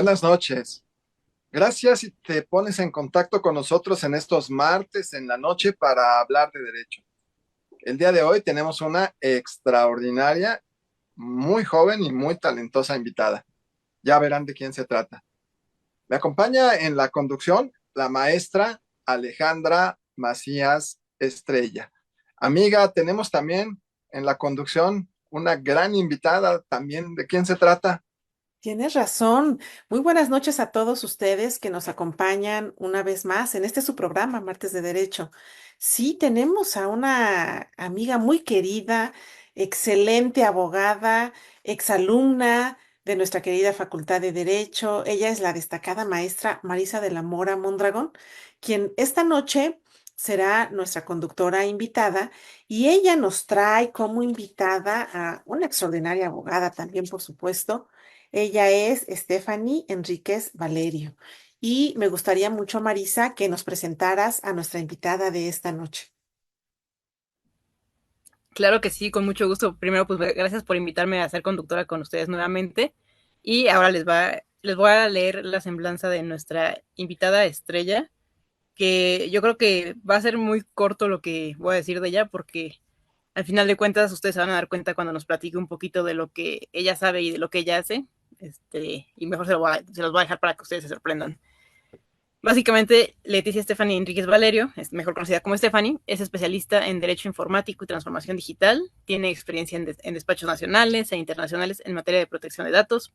Buenas noches. Gracias si te pones en contacto con nosotros en estos martes en la noche para hablar de derecho. El día de hoy tenemos una extraordinaria, muy joven y muy talentosa invitada. Ya verán de quién se trata. Me acompaña en la conducción la maestra Alejandra Macías Estrella. Amiga, tenemos también en la conducción una gran invitada también. ¿De quién se trata? Tienes razón. Muy buenas noches a todos ustedes que nos acompañan una vez más en este su programa, Martes de Derecho. Sí, tenemos a una amiga muy querida, excelente abogada, exalumna de nuestra querida Facultad de Derecho. Ella es la destacada maestra Marisa de la Mora Mondragón, quien esta noche será nuestra conductora invitada y ella nos trae como invitada a una extraordinaria abogada también, por supuesto. Ella es Stephanie Enríquez Valerio. Y me gustaría mucho, Marisa, que nos presentaras a nuestra invitada de esta noche. Claro que sí, con mucho gusto. Primero, pues gracias por invitarme a ser conductora con ustedes nuevamente. Y ahora les voy a leer la semblanza de nuestra invitada estrella, que yo creo que va a ser muy corto lo que voy a decir de ella, porque al final de cuentas ustedes se van a dar cuenta cuando nos platique un poquito de lo que ella sabe y de lo que ella hace. Y mejor se los voy a dejar para que ustedes se sorprendan. Básicamente, Leticia Stephanie Enríquez Valerio, es mejor conocida como Stephanie, es especialista en Derecho Informático y Transformación Digital, tiene experiencia en despachos nacionales e internacionales en materia de protección de datos,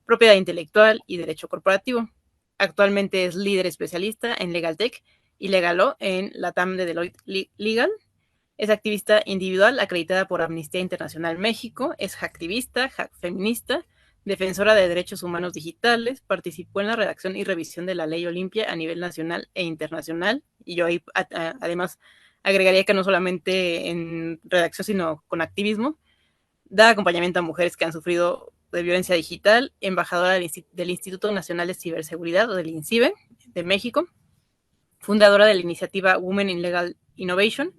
propiedad intelectual y derecho corporativo. Actualmente es líder especialista en Legal Tech y Legal Law en la TAM de Deloitte Legal. Es activista individual acreditada por Amnistía Internacional México, es hacktivista, hack feminista, defensora de derechos humanos digitales, participó en la redacción y revisión de la Ley Olimpia a nivel nacional e internacional, y yo ahí además agregaría que no solamente en redacción, sino con activismo, da acompañamiento a mujeres que han sufrido de violencia digital, embajadora del Instituto Nacional de Ciberseguridad, o del INCIBE, de México, fundadora de la iniciativa Women in Legal Innovation,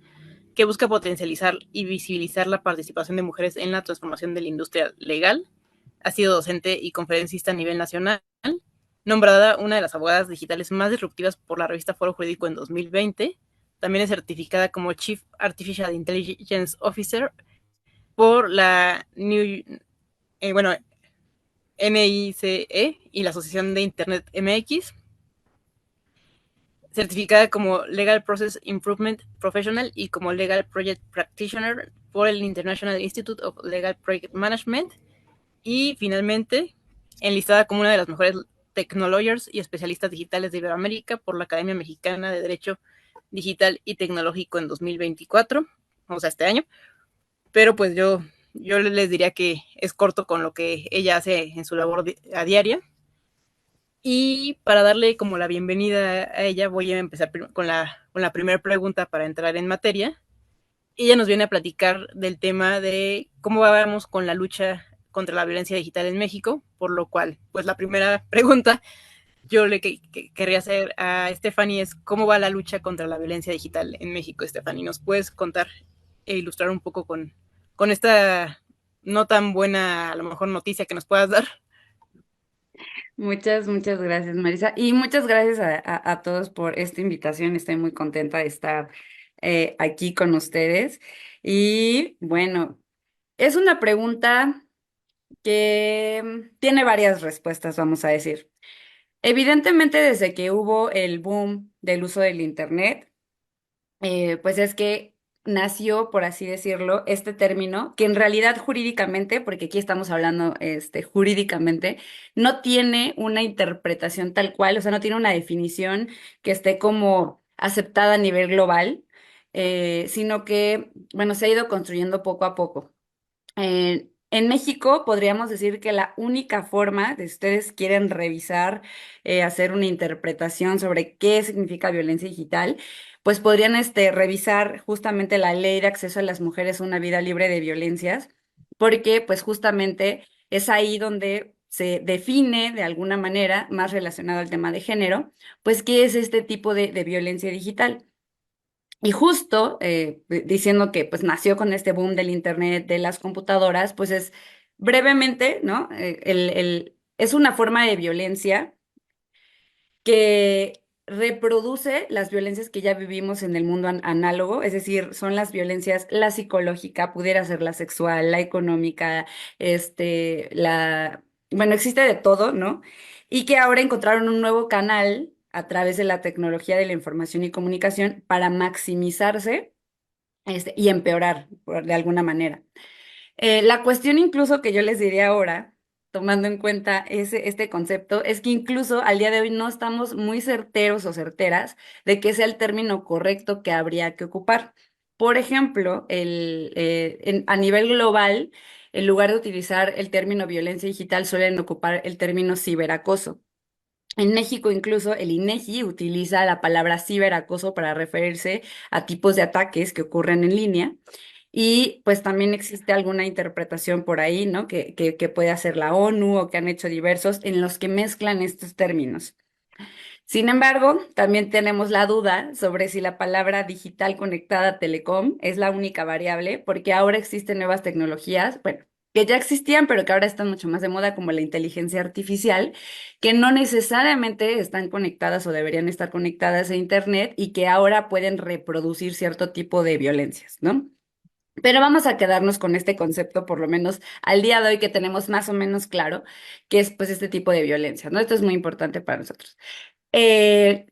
que busca potencializar y visibilizar la participación de mujeres en la transformación de la industria legal. Ha sido docente y conferencista a nivel nacional, nombrada una de las abogadas digitales más disruptivas por la revista Foro Jurídico en 2020. También es certificada como Chief Artificial Intelligence Officer por la bueno, NICE y la Asociación de Internet MX, certificada como Legal Process Improvement Professional y como Legal Project Practitioner por el International Institute of Legal Project Management, y finalmente enlistada como una de las mejores technologers y especialistas digitales de Iberoamérica por la Academia Mexicana de Derecho Digital y Tecnológico en 2024, o sea, este año. Pero pues yo les diría que es corto con lo que ella hace en su labor a diaria. Y para darle como la bienvenida a ella, voy a empezar con la primera pregunta para entrar en materia. Ella nos viene a platicar del tema de cómo vamos con la lucha contra la violencia digital en México, por lo cual, pues la primera pregunta yo le querría hacer a Stephanie es cómo va la lucha contra la violencia digital en México, Stephanie. ¿Nos puedes contar e ilustrar un poco con esta no tan buena, a lo mejor, noticia que nos puedas dar? Muchas gracias, Marisa. Y muchas gracias a todos por esta invitación. Estoy muy contenta de estar aquí con ustedes. Y bueno, es una pregunta que tiene varias respuestas, vamos a decir. Evidentemente, desde que hubo el boom del uso del Internet, pues es que nació, por así decirlo, este término, que en realidad jurídicamente, porque aquí estamos hablando jurídicamente, no tiene una interpretación tal cual, o sea, no tiene una definición que esté como aceptada a nivel global, sino que, bueno, se ha ido construyendo poco a poco. En México podríamos decir que la única forma de ustedes quieren revisar, hacer una interpretación sobre qué significa violencia digital, pues podrían revisar justamente la Ley de Acceso a las Mujeres a una Vida Libre de Violencias, porque pues justamente es ahí donde se define de alguna manera, más relacionado al tema de género, pues qué es este tipo de violencia digital. Y justo diciendo que pues nació con este boom del internet, de las computadoras, pues es brevemente, ¿no? es una forma de violencia que reproduce las violencias que ya vivimos en el mundo análogo, es decir, son las violencias, la psicológica, pudiera ser la sexual, la económica, bueno, existe de todo, ¿no? Y que ahora encontraron un nuevo canal a través de la tecnología de la información y comunicación para maximizarse, y empeorar, de alguna manera. La cuestión incluso que yo les diría ahora, tomando en cuenta este concepto, es que incluso al día de hoy no estamos muy certeros o certeras de que sea el término correcto que habría que ocupar. Por ejemplo, a nivel global, en lugar de utilizar el término violencia digital, suelen ocupar el término ciberacoso. En México, incluso el INEGI utiliza la palabra ciberacoso para referirse a tipos de ataques que ocurren en línea. Y pues también existe alguna interpretación por ahí, ¿no? Que puede hacer la ONU o que han hecho diversos en los que mezclan estos términos. Sin embargo, también tenemos la duda sobre si la palabra digital conectada telecom es la única variable, porque ahora existen nuevas tecnologías, bueno, que ya existían, pero que ahora están mucho más de moda, como la inteligencia artificial, que no necesariamente están conectadas o deberían estar conectadas a Internet y que ahora pueden reproducir cierto tipo de violencias, ¿no? Pero vamos a quedarnos con este concepto, por lo menos al día de hoy, que tenemos más o menos claro qué es pues este tipo de violencia, ¿no? Esto es muy importante para nosotros. Eh,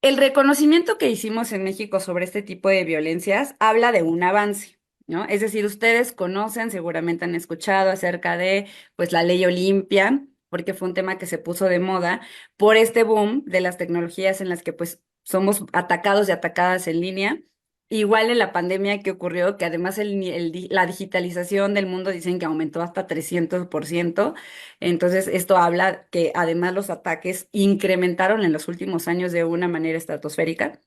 el reconocimiento que hicimos en México sobre este tipo de violencias habla de un avance, ¿no? Es decir, ustedes conocen, seguramente han escuchado acerca de pues la ley Olimpia, porque fue un tema que se puso de moda por este boom de las tecnologías en las que pues somos atacados y atacadas en línea. Igual en la pandemia que ocurrió, que además la digitalización del mundo dicen que aumentó hasta 300%. Entonces, esto habla que además los ataques incrementaron en los últimos años de una manera estratosférica.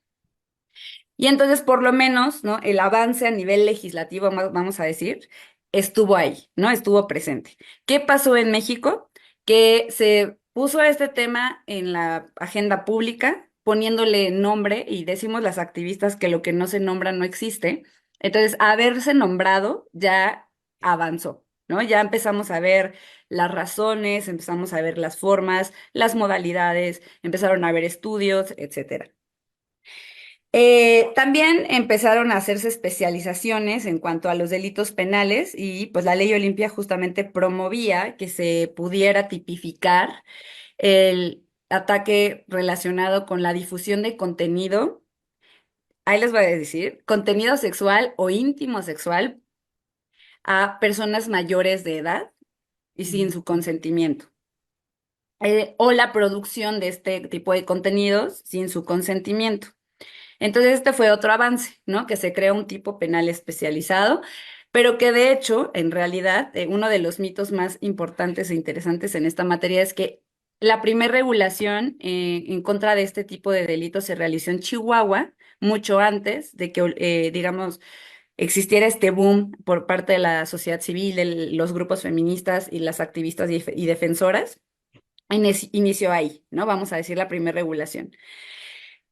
Y entonces, por lo menos, ¿no? El avance a nivel legislativo, vamos a decir, estuvo ahí, ¿no? Estuvo presente. ¿Qué pasó en México? Que se puso este tema en la agenda pública, poniéndole nombre, y decimos las activistas que lo que no se nombra no existe. Entonces, haberse nombrado ya avanzó, ¿no? Ya empezamos a ver las razones, empezamos a ver las formas, las modalidades, empezaron a haber estudios, etcétera. También empezaron a hacerse especializaciones en cuanto a los delitos penales y pues la ley Olimpia justamente promovía que se pudiera tipificar el ataque relacionado con la difusión de contenido, ahí les voy a decir, contenido sexual o íntimo sexual a personas mayores de edad y sin su consentimiento. O la producción de este tipo de contenidos sin su consentimiento. Entonces, este fue otro avance, ¿no? Que se crea un tipo penal especializado, pero que de hecho, en realidad, uno de los mitos más importantes e interesantes en esta materia es que la primera regulación en contra de este tipo de delitos se realizó en Chihuahua, mucho antes de que, digamos, existiera este boom por parte de la sociedad civil, de los grupos feministas y las activistas y defensoras. Inició ahí, ¿no? Vamos a decir la primera regulación.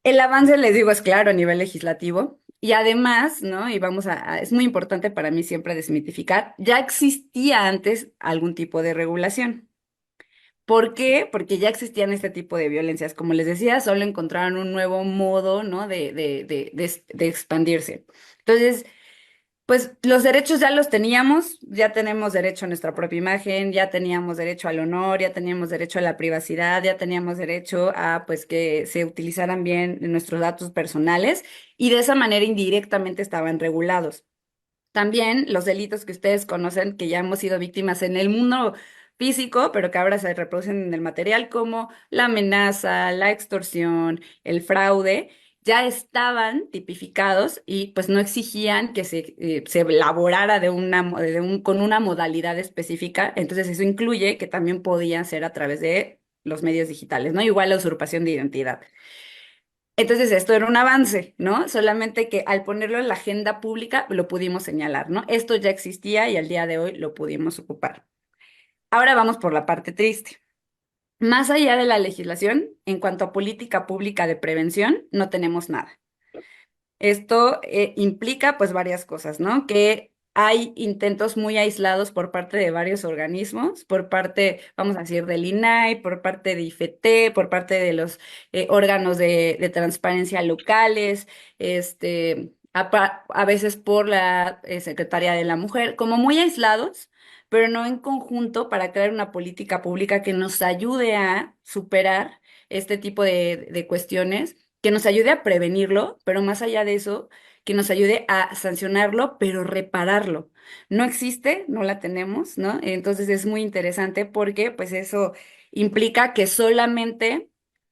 El avance, les digo, es claro a nivel legislativo y además, ¿no? Y es muy importante para mí siempre desmitificar, ya existía antes algún tipo de regulación. ¿Por qué? Porque ya existían este tipo de violencias. Como les decía, solo encontraron un nuevo modo, ¿no? De expandirse. Entonces, pues los derechos ya los teníamos, ya tenemos derecho a nuestra propia imagen, ya teníamos derecho al honor, ya teníamos derecho a la privacidad, ya teníamos derecho a pues que se utilizaran bien nuestros datos personales y de esa manera indirectamente estaban regulados. También los delitos que ustedes conocen, que ya hemos sido víctimas en el mundo físico, pero que ahora se reproducen en el material, como la amenaza, la extorsión, el fraude, ya estaban tipificados y pues no exigían que se elaborara con una modalidad específica. Entonces eso incluye que también podían ser a través de los medios digitales, ¿no? Igual la usurpación de identidad. Entonces esto era un avance, ¿no? Solamente que al ponerlo en la agenda pública lo pudimos señalar, ¿no? Esto ya existía y al día de hoy lo pudimos ocupar. Ahora vamos por la parte triste. Más allá de la legislación, en cuanto a política pública de prevención, no tenemos nada. Esto implica pues varias cosas, ¿no? Que hay intentos muy aislados por parte de varios organismos, por parte, vamos a decir, del INAI, por parte de IFETE, por parte de los órganos de transparencia locales, a veces por la Secretaría de la Mujer, como muy aislados, pero no en conjunto para crear una política pública que nos ayude a superar este tipo de cuestiones, que nos ayude a prevenirlo, pero más allá de eso, que nos ayude a sancionarlo, pero repararlo. No existe, no la tenemos, ¿no? Entonces es muy interesante porque pues eso implica que solamente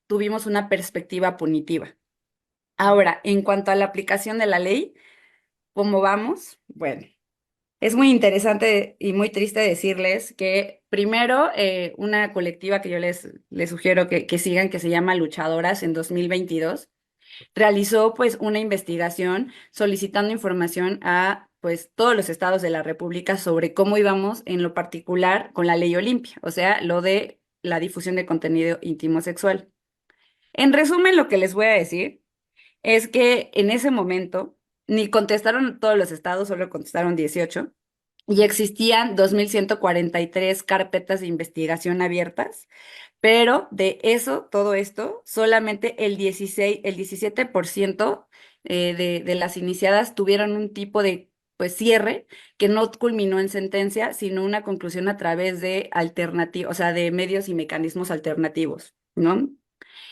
tuvimos una perspectiva punitiva. Ahora, en cuanto a la aplicación de la ley, ¿cómo vamos? Bueno. Es muy interesante y muy triste decirles que primero una colectiva que yo les sugiero que sigan, que se llama Luchadoras en 2022, realizó pues una investigación solicitando información a pues todos los estados de la República sobre cómo íbamos en lo particular con la ley Olimpia, o sea, lo de la difusión de contenido íntimo sexual. En resumen, lo que les voy a decir es que en ese momento ni contestaron todos los estados, solo contestaron 18 y existían 2.143 carpetas de investigación abiertas, pero de eso, todo esto, solamente el 17% de las iniciadas tuvieron un tipo de pues cierre que no culminó en sentencia, sino una conclusión a través de alternativos, o sea, de medios y mecanismos alternativos, ¿no?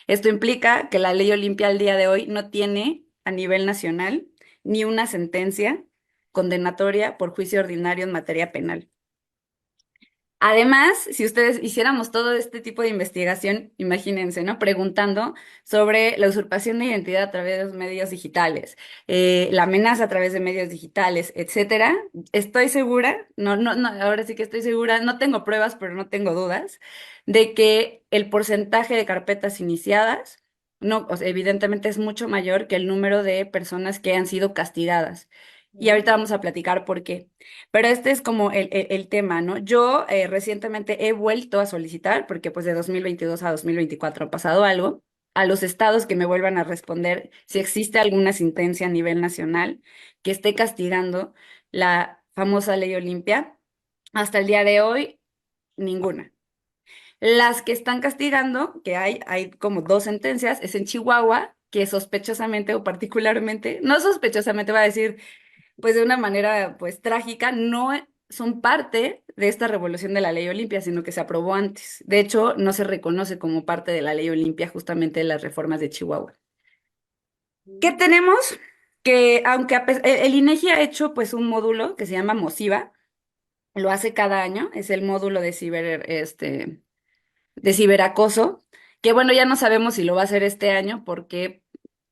Esto implica que la ley Olimpia al día de hoy no tiene a nivel nacional ni una sentencia condenatoria por juicio ordinario en materia penal. Además, si ustedes hiciéramos todo este tipo de investigación, imagínense, ¿no? Preguntando sobre la usurpación de identidad a través de los medios digitales, la amenaza a través de medios digitales, etcétera, estoy segura, no, ahora sí que estoy segura, no tengo pruebas, pero no tengo dudas, de que el porcentaje de carpetas iniciadas, no, o sea, evidentemente es mucho mayor que el número de personas que han sido castigadas. Y ahorita vamos a platicar por qué. Pero este es como el tema, ¿no? Yo recientemente he vuelto a solicitar, porque pues de 2022 a 2024 ha pasado algo, a los estados que me vuelvan a responder si existe alguna sentencia a nivel nacional que esté castigando la famosa ley Olimpia. Hasta el día de hoy, ninguna. Las que están castigando, que hay como dos sentencias, es en Chihuahua, que sospechosamente o particularmente, no sospechosamente va a decir pues de una manera pues trágica, no son parte de esta revolución de la ley Olimpia, sino que se aprobó antes. De hecho, no se reconoce como parte de la ley Olimpia justamente las reformas de Chihuahua. ¿Qué tenemos? Que aunque el INEGI ha hecho pues un módulo que se llama MOSIVA, lo hace cada año, es el módulo de ciberacoso, que bueno, ya no sabemos si lo va a hacer este año porque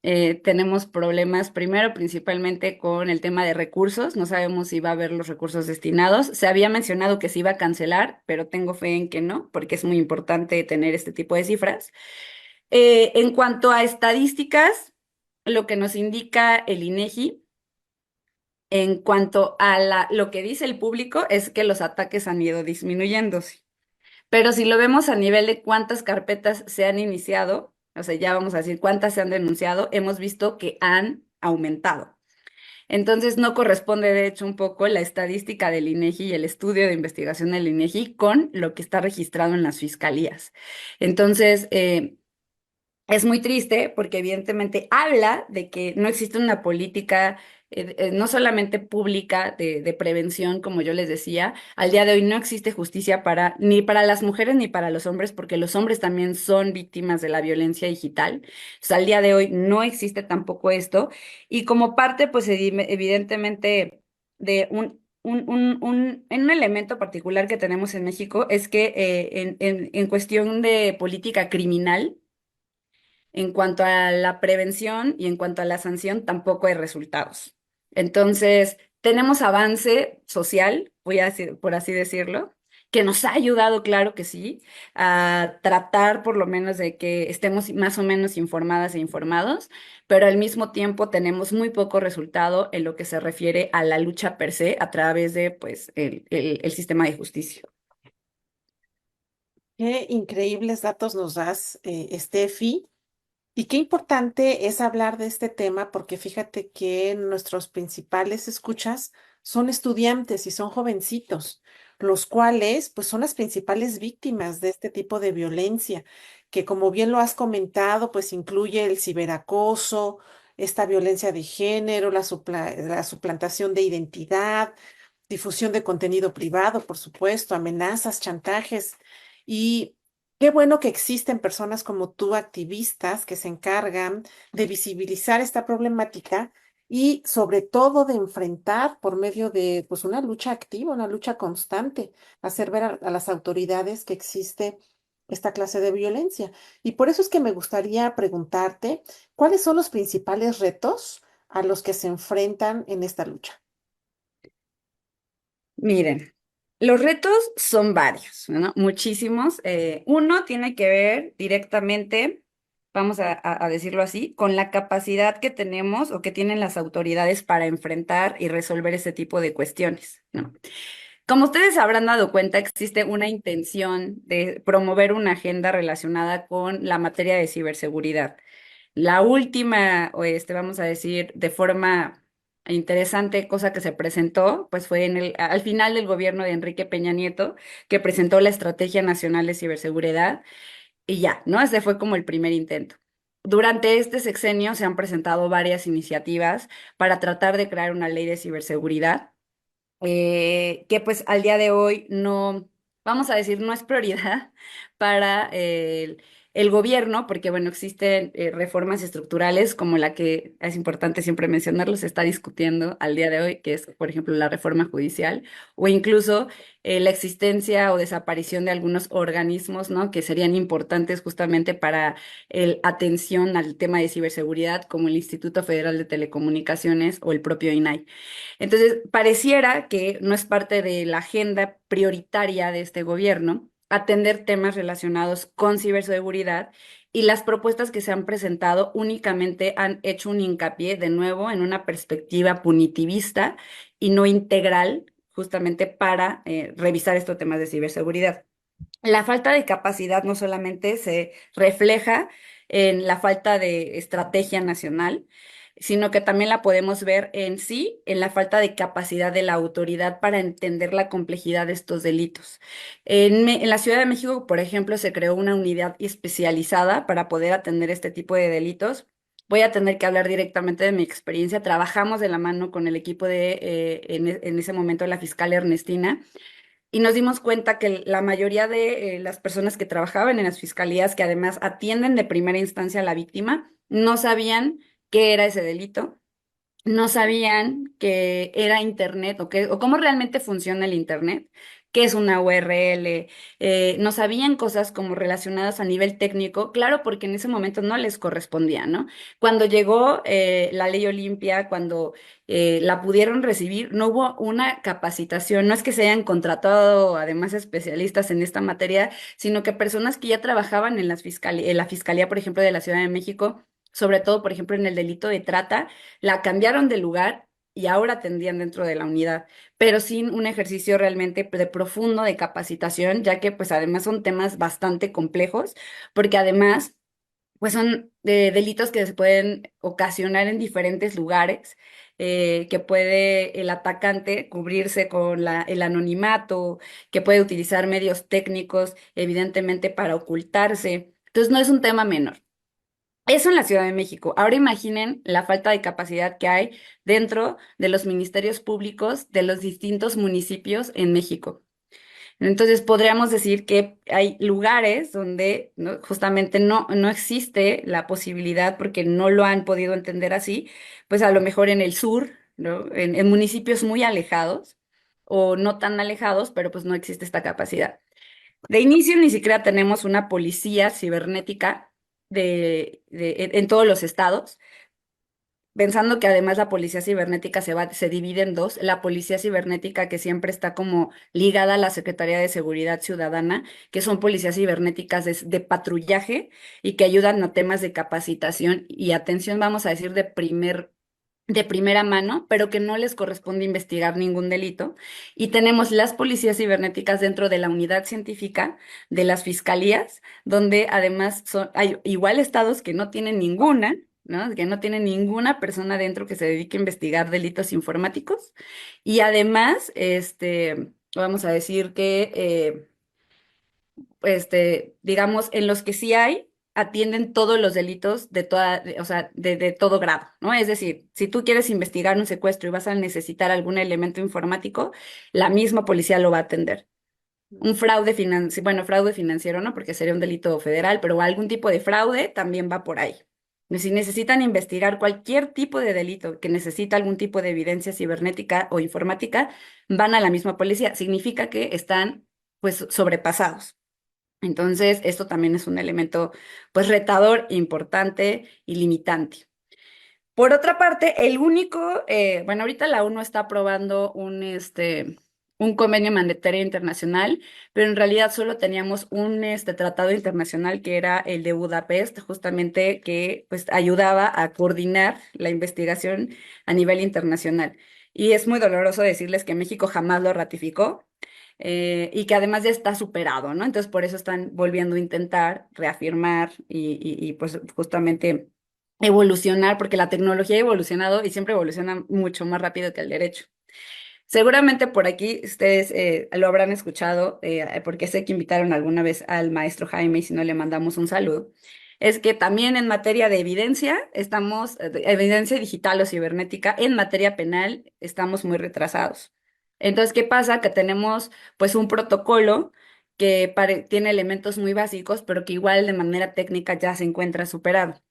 tenemos problemas primero principalmente con el tema de recursos, no sabemos si va a haber los recursos destinados. Se había mencionado que se iba a cancelar, pero tengo fe en que no, porque es muy importante tener este tipo de cifras. En cuanto a estadísticas, lo que nos indica el INEGI, en cuanto a lo que dice el público, es que los ataques han ido disminuyéndose. Pero si lo vemos a nivel de cuántas carpetas se han iniciado, o sea, ya vamos a decir cuántas se han denunciado, hemos visto que han aumentado. Entonces, no corresponde, de hecho, un poco la estadística del INEGI y el estudio de investigación del INEGI con lo que está registrado en las fiscalías. Entonces, es muy triste porque evidentemente habla de que no existe una política no solamente pública de prevención, como yo les decía, al día de hoy no existe justicia ni para las mujeres ni para los hombres, porque los hombres también son víctimas de la violencia digital. O sea, al día de hoy no existe tampoco esto. Y como parte, pues evidentemente de un elemento particular que tenemos en México es que en cuestión de política criminal, en cuanto a la prevención y en cuanto a la sanción, tampoco hay resultados. Entonces, tenemos avance social, por así decirlo, que nos ha ayudado, claro que sí, a tratar por lo menos de que estemos más o menos informadas e informados, pero al mismo tiempo tenemos muy poco resultado en lo que se refiere a la lucha per se a través de, pues, el sistema de justicia. Qué increíbles datos nos das, Steffi. Y qué importante es hablar de este tema porque fíjate que nuestros principales escuchas son estudiantes y son jovencitos, los cuales pues son las principales víctimas de este tipo de violencia, que como bien lo has comentado, pues incluye el ciberacoso, esta violencia de género, la suplantación de identidad, difusión de contenido privado, por supuesto, amenazas, chantajes. Y qué bueno que existen personas como tú, activistas, que se encargan de visibilizar esta problemática y sobre todo de enfrentar por medio de pues una lucha activa, una lucha constante, hacer ver a las autoridades que existe esta clase de violencia. Y por eso es que me gustaría preguntarte, ¿cuáles son los principales retos a los que se enfrentan en esta lucha? Miren, los retos son varios, ¿no? Muchísimos. Uno tiene que ver directamente, vamos a decirlo así, con la capacidad que tenemos o que tienen las autoridades para enfrentar y resolver ese tipo de cuestiones, ¿no? Como ustedes habrán dado cuenta, existe una intención de promover una agenda relacionada con la materia de ciberseguridad. La última, o vamos a decir, de forma interesante, cosa que se presentó, pues fue al final del gobierno de Enrique Peña Nieto, que presentó la Estrategia Nacional de Ciberseguridad, y ya, ¿no? Ese fue como el primer intento. Durante este sexenio se han presentado varias iniciativas para tratar de crear una ley de ciberseguridad que pues al día de hoy no, vamos a decir, no es prioridad para el gobierno, porque bueno, existen reformas estructurales como la que es importante siempre mencionarlo, se está discutiendo al día de hoy, que es, por ejemplo, la reforma judicial, o incluso la existencia o desaparición de algunos organismos, ¿no? Que serían importantes justamente para el atención al tema de ciberseguridad, como el Instituto Federal de Telecomunicaciones o el propio INAI. Entonces, pareciera que no es parte de la agenda prioritaria de este gobierno atender temas relacionados con ciberseguridad y las propuestas que se han presentado únicamente han hecho un hincapié de nuevo en una perspectiva punitivista y no integral justamente para revisar estos temas de ciberseguridad. La falta de capacidad no solamente se refleja en la falta de estrategia nacional, sino que también la podemos ver en sí, en la falta de capacidad de la autoridad para entender la complejidad de estos delitos. En la Ciudad de México, por ejemplo, se creó una unidad especializada para poder atender este tipo de delitos. Voy a tener que hablar directamente de mi experiencia. Trabajamos de la mano con el equipo en ese momento, la fiscal Ernestina, y nos dimos cuenta que la mayoría de las personas que trabajaban en las fiscalías, que además atienden de primera instancia a la víctima, no sabían qué era ese delito, no sabían que era Internet o cómo realmente funciona el Internet, qué es una URL, no sabían cosas como relacionadas a nivel técnico, claro, porque en ese momento no les correspondía, ¿no? Cuando llegó la ley Olimpia, cuando la pudieron recibir, no hubo una capacitación, no es que se hayan contratado además especialistas en esta materia, sino que personas que ya trabajaban en en la Fiscalía, por ejemplo, de la Ciudad de México, sobre todo, por ejemplo, en el delito de trata, la cambiaron de lugar y ahora atendían dentro de la unidad, pero sin un ejercicio realmente de profundo de capacitación, ya que pues además son temas bastante complejos, porque además pues son delitos que se pueden ocasionar en diferentes lugares, que puede el atacante cubrirse con el anonimato, que puede utilizar medios técnicos, evidentemente, para ocultarse. Entonces no es un tema menor. Eso en la Ciudad de México. Ahora imaginen la falta de capacidad que hay dentro de los ministerios públicos de los distintos municipios en México. Entonces podríamos decir que hay lugares donde, ¿no? Justamente no existe la posibilidad porque no lo han podido entender así, pues a lo mejor en el sur, ¿no? En municipios muy alejados o no tan alejados, pero pues no existe esta capacidad. De inicio ni siquiera tenemos una policía cibernética en todos los estados, pensando que además la policía cibernética se divide en dos, la policía cibernética que siempre está como ligada a la Secretaría de Seguridad Ciudadana, que son policías cibernéticas de patrullaje y que ayudan a temas de capacitación y atención, vamos a decir, de primera mano, pero que no les corresponde investigar ningún delito. Y tenemos las policías cibernéticas dentro de la unidad científica de las fiscalías, donde además hay igual estados que no tienen ninguna, ¿no? Que no tiene ninguna persona dentro que se dedique a investigar delitos informáticos. Y además, vamos a decir que digamos, en los que sí hay, atienden todos los delitos de o sea, de todo grado, ¿no? Es decir, si tú quieres investigar un secuestro y vas a necesitar algún elemento informático, la misma policía lo va a atender. Un fraude financiero, bueno, fraude financiero no, porque sería un delito federal, pero algún tipo de fraude también va por ahí. Si necesitan investigar cualquier tipo de delito que necesita algún tipo de evidencia cibernética o informática, van a la misma policía. Significa que están, pues, sobrepasados. Entonces, esto también es un elemento, pues, retador, importante y limitante. Por otra parte, el único, bueno, ahorita la ONU está aprobando un convenio mandatario internacional, pero en realidad solo teníamos un tratado internacional que era el de Budapest, justamente que pues ayudaba a coordinar la investigación a nivel internacional. Y es muy doloroso decirles que México jamás lo ratificó y que además ya está superado, ¿no? Entonces por eso están volviendo a intentar reafirmar y pues justamente evolucionar, porque la tecnología ha evolucionado y siempre evoluciona mucho más rápido que el derecho. Seguramente por aquí ustedes lo habrán escuchado, porque sé que invitaron alguna vez al maestro Jaime y si no le mandamos un saludo. Es que también en materia de evidencia, evidencia digital o cibernética, en materia penal estamos muy retrasados. Entonces, ¿qué pasa? Que tenemos pues un protocolo que tiene elementos muy básicos, pero que igual de manera técnica ya se encuentra superado.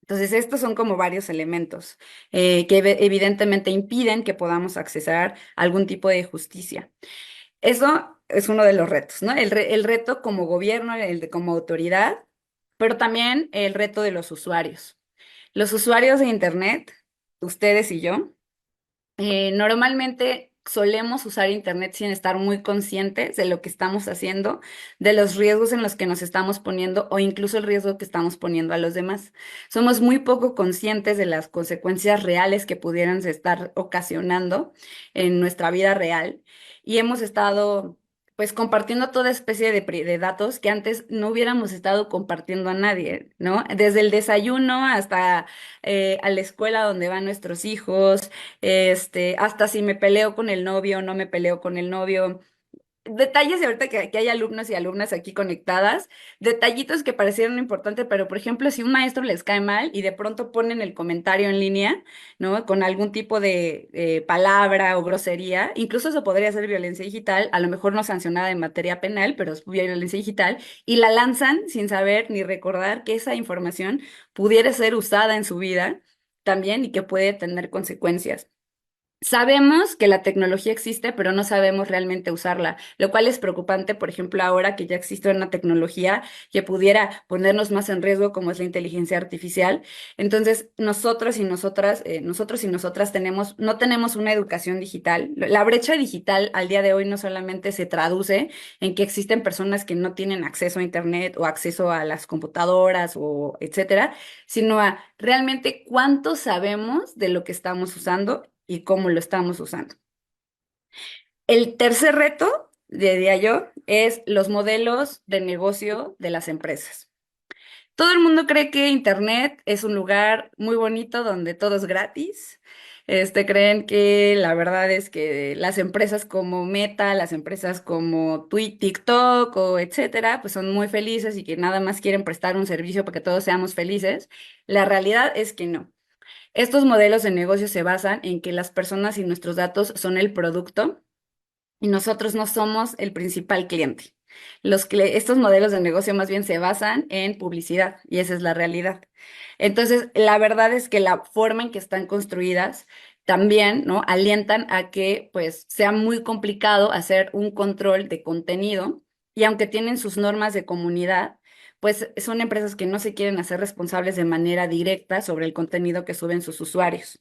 Entonces, estos son como varios elementos que evidentemente impiden que podamos accesar a algún tipo de justicia. Eso es uno de los retos, ¿no? El reto como gobierno, como autoridad, pero también el reto de los usuarios. Los usuarios de Internet, ustedes y yo, normalmente solemos usar Internet sin estar muy conscientes de lo que estamos haciendo, de los riesgos en los que nos estamos poniendo o incluso el riesgo que estamos poniendo a los demás. Somos muy poco conscientes de las consecuencias reales que pudieran estar ocasionando en nuestra vida real y hemos estado pues compartiendo toda especie de datos que antes no hubiéramos estado compartiendo a nadie, ¿no? Desde el desayuno hasta a la escuela donde van nuestros hijos, hasta si me peleo con el novio o no me peleo con el novio. Detalles, y ahorita que hay alumnos y alumnas aquí conectadas, detallitos que parecieron importantes, pero por ejemplo, si un maestro les cae mal y de pronto ponen el comentario en línea, ¿no? Con algún tipo de palabra o grosería, incluso eso podría ser violencia digital, a lo mejor no sancionada en materia penal, pero es violencia digital, y la lanzan sin saber ni recordar que esa información pudiera ser usada en su vida también y que puede tener consecuencias. Sabemos que la tecnología existe, pero no sabemos realmente usarla, lo cual es preocupante, por ejemplo, ahora que ya existe una tecnología que pudiera ponernos más en riesgo, como es la inteligencia artificial. Entonces, nosotros y nosotras no tenemos una educación digital. La brecha digital al día de hoy no solamente se traduce en que existen personas que no tienen acceso a Internet o acceso a las computadoras o etcétera, sino a realmente cuánto sabemos de lo que estamos usando y cómo lo estamos usando. El tercer reto, diría yo, es los modelos de negocio de las empresas. Todo el mundo cree que Internet es un lugar muy bonito donde todo es gratis. Creen que la verdad es que las empresas como Meta, las empresas como TikTok o etcétera, pues son muy felices y que nada más quieren prestar un servicio para que todos seamos felices. La realidad es que no. Estos modelos de negocio se basan en que las personas y nuestros datos son el producto y nosotros no somos el principal cliente. Estos modelos de negocio más bien se basan en publicidad y esa es la realidad. Entonces, la verdad es que la forma en que están construidas también, ¿no? Alientan a que pues sea muy complicado hacer un control de contenido y aunque tienen sus normas de comunidad, pues son empresas que no se quieren hacer responsables de manera directa sobre el contenido que suben sus usuarios.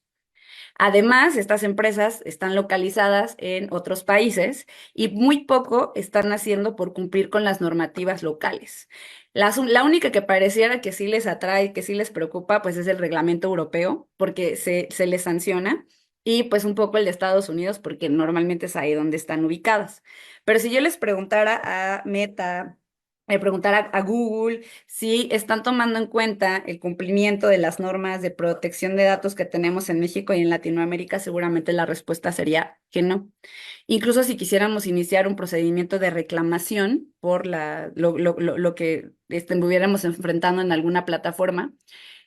Además, estas empresas están localizadas en otros países y muy poco están haciendo por cumplir con las normativas locales. La única que pareciera que sí les atrae, que sí les preocupa, pues es el reglamento europeo, porque se les sanciona, y pues un poco el de Estados Unidos, porque normalmente es ahí donde están ubicadas. Pero si yo les preguntara a Meta, preguntar a Google si están tomando en cuenta el cumplimiento de las normas de protección de datos que tenemos en México y en Latinoamérica, seguramente la respuesta sería que no. Incluso si quisiéramos iniciar un procedimiento de reclamación por lo que estuviéramos enfrentando en alguna plataforma,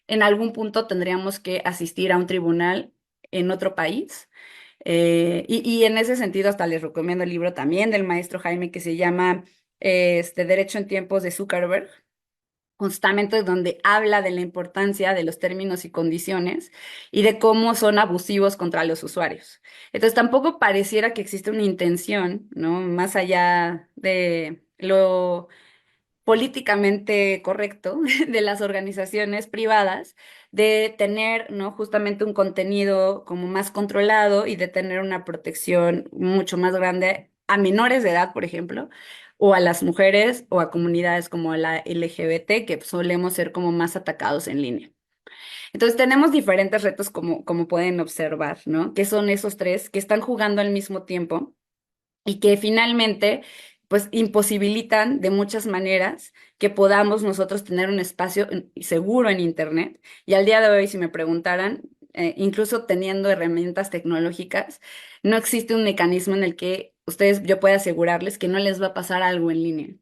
en algún punto tendríamos que asistir a un tribunal en otro país. Y en ese sentido, hasta les recomiendo el libro también del maestro Jaime que se llama Derecho en tiempos de Zuckerberg, justamente donde habla de la importancia de los términos y condiciones y de cómo son abusivos contra los usuarios. Entonces, tampoco pareciera que existe una intención, ¿no? Más allá de lo políticamente correcto de las organizaciones privadas de tener, ¿no? Justamente un contenido como más controlado y de tener una protección mucho más grande a menores de edad, por ejemplo, o a las mujeres o a comunidades como la LGBT, que solemos ser como más atacados en línea. Entonces tenemos diferentes retos como pueden observar, ¿no? Que son esos tres que están jugando al mismo tiempo y que finalmente pues imposibilitan de muchas maneras que podamos nosotros tener un espacio seguro en Internet. Y al día de hoy, si me preguntaran, incluso teniendo herramientas tecnológicas, no existe un mecanismo en el que ustedes, yo pueda asegurarles que no les va a pasar algo en línea.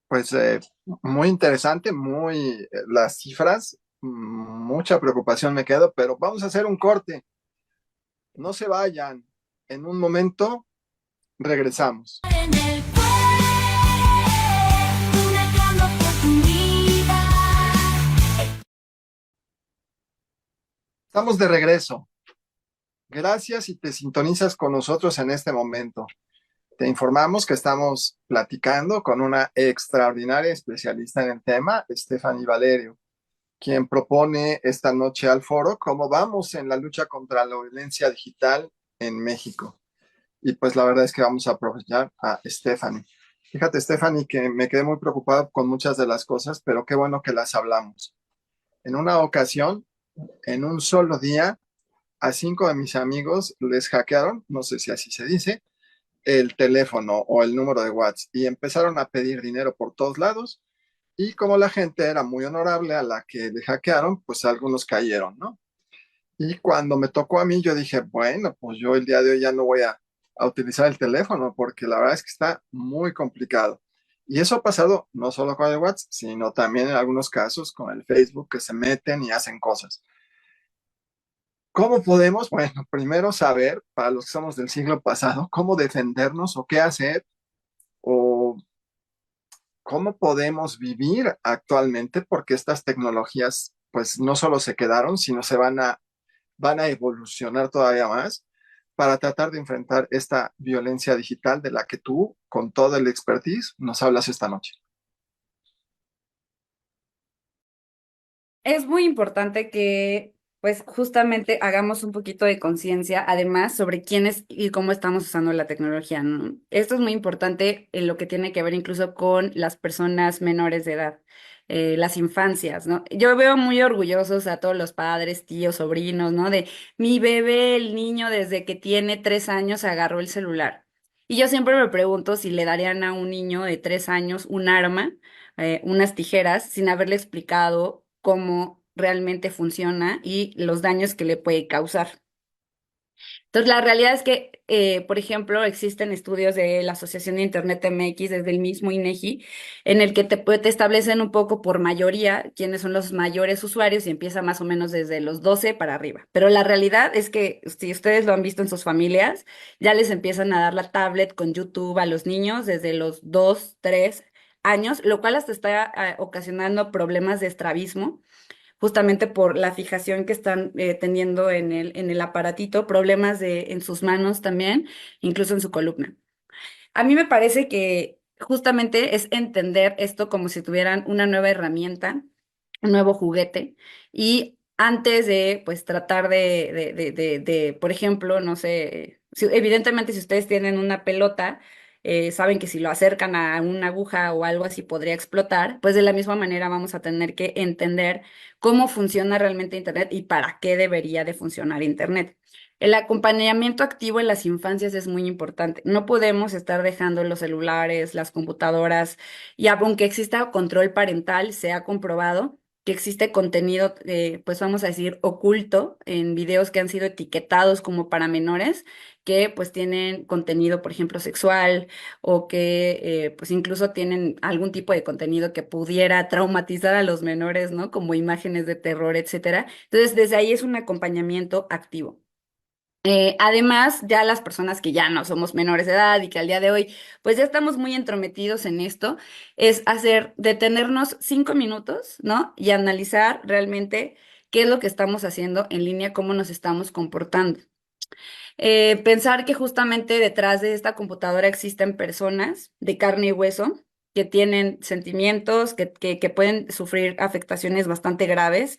Pues muy interesante, las cifras, mucha preocupación me quedo, pero vamos a hacer un corte. No se vayan. En un momento regresamos. En el una gran oportunidad. Estamos de regreso. Gracias si te sintonizas con nosotros en este momento. Te informamos que estamos platicando con una extraordinaria especialista en el tema, Stephanie Valerio, quien propone esta noche al foro cómo vamos en la lucha contra la violencia digital en México. Y pues la verdad es que vamos a aprovechar a Stephanie. Fíjate, Stephanie, que me quedé muy preocupado con muchas de las cosas, pero qué bueno que las hablamos. En una ocasión, en un solo día, a 5 de mis amigos les hackearon, no sé si así se dice, el teléfono o el número de WhatsApp y empezaron a pedir dinero por todos lados. Y como la gente era muy honorable a la que le hackearon, pues algunos cayeron, ¿no? Y cuando me tocó a mí, yo dije, bueno, pues yo el día de hoy ya no voy a utilizar el teléfono porque la verdad es que está muy complicado. Y eso ha pasado no solo con el WhatsApp, sino también en algunos casos con el Facebook que se meten y hacen cosas. ¿Cómo podemos? Bueno, primero saber, para los que somos del siglo pasado, cómo defendernos o qué hacer o cómo podemos vivir actualmente, porque estas tecnologías pues no solo se quedaron, sino van a evolucionar todavía más para tratar de enfrentar esta violencia digital de la que tú, con todo el expertise, nos hablas esta noche. Es muy importante que, pues, justamente hagamos un poquito de conciencia, además, sobre quiénes y cómo estamos usando la tecnología, ¿no? Esto es muy importante en lo que tiene que ver incluso con las personas menores de edad, las infancias, ¿no? Yo veo muy orgullosos a todos los padres, tíos, sobrinos, ¿no? De mi bebé, el niño, desde que tiene 3 años agarró el celular. Y yo siempre me pregunto si le darían a un niño de 3 años un arma, unas tijeras sin haberle explicado cómo realmente funciona y los daños que le puede causar. Entonces, la realidad es que, por ejemplo, existen estudios de la Asociación de Internet MX, desde el mismo INEGI, en el que te establecen un poco por mayoría quiénes son los mayores usuarios y empieza más o menos desde los 12 para arriba. Pero la realidad es que, si ustedes lo han visto en sus familias, ya les empiezan a dar la tablet con YouTube a los niños desde los 2, 3 años, lo cual hasta está ocasionando problemas de estrabismo justamente por la fijación que están teniendo en el aparatito, problemas en sus manos también, incluso en su columna. A mí me parece que justamente es entender esto como si tuvieran una nueva herramienta, un nuevo juguete, y antes de, pues, tratar por ejemplo, no sé, evidentemente si ustedes tienen una pelota, saben que si lo acercan a una aguja o algo así podría explotar, pues de la misma manera vamos a tener que entender cómo funciona realmente Internet y para qué debería de funcionar Internet. El acompañamiento activo en las infancias es muy importante. No podemos estar dejando los celulares, las computadoras, y aunque exista control parental, se ha comprobado que existe contenido, pues vamos a decir, oculto en videos que han sido etiquetados como para menores, que pues tienen contenido, por ejemplo, sexual o que pues incluso tienen algún tipo de contenido que pudiera traumatizar a los menores, ¿no? Como imágenes de terror, etcétera. Entonces, desde ahí es un acompañamiento activo. Además, ya las personas que ya no somos menores de edad y que al día de hoy, pues ya estamos muy entrometidos en esto, es detenernos 5 minutos, ¿no? Y analizar realmente qué es lo que estamos haciendo en línea, cómo nos estamos comportando. Pensar que justamente detrás de esta computadora existen personas de carne y hueso que tienen sentimientos, que pueden sufrir afectaciones bastante graves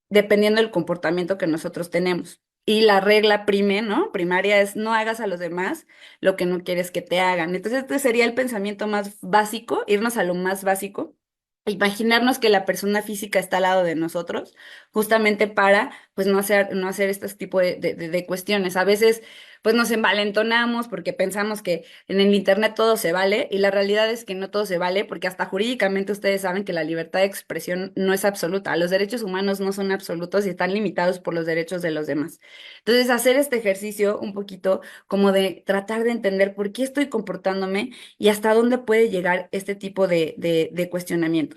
dependiendo del comportamiento que nosotros tenemos. Y la regla ¿no? Primaria es no hagas a los demás lo que no quieres que te hagan. Entonces, este sería el pensamiento más básico, irnos a lo más básico. Imaginarnos que la persona física está al lado de nosotros, justamente para, pues, no hacer este tipo de cuestiones. A veces, pues, nos envalentonamos porque pensamos que en el internet todo se vale, y la realidad es que no todo se vale, porque hasta jurídicamente ustedes saben que la libertad de expresión no es absoluta. Los derechos humanos no son absolutos y están limitados por los derechos de los demás. Entonces, hacer este ejercicio un poquito como de tratar de entender por qué estoy comportándome y hasta dónde puede llegar este tipo de cuestionamientos.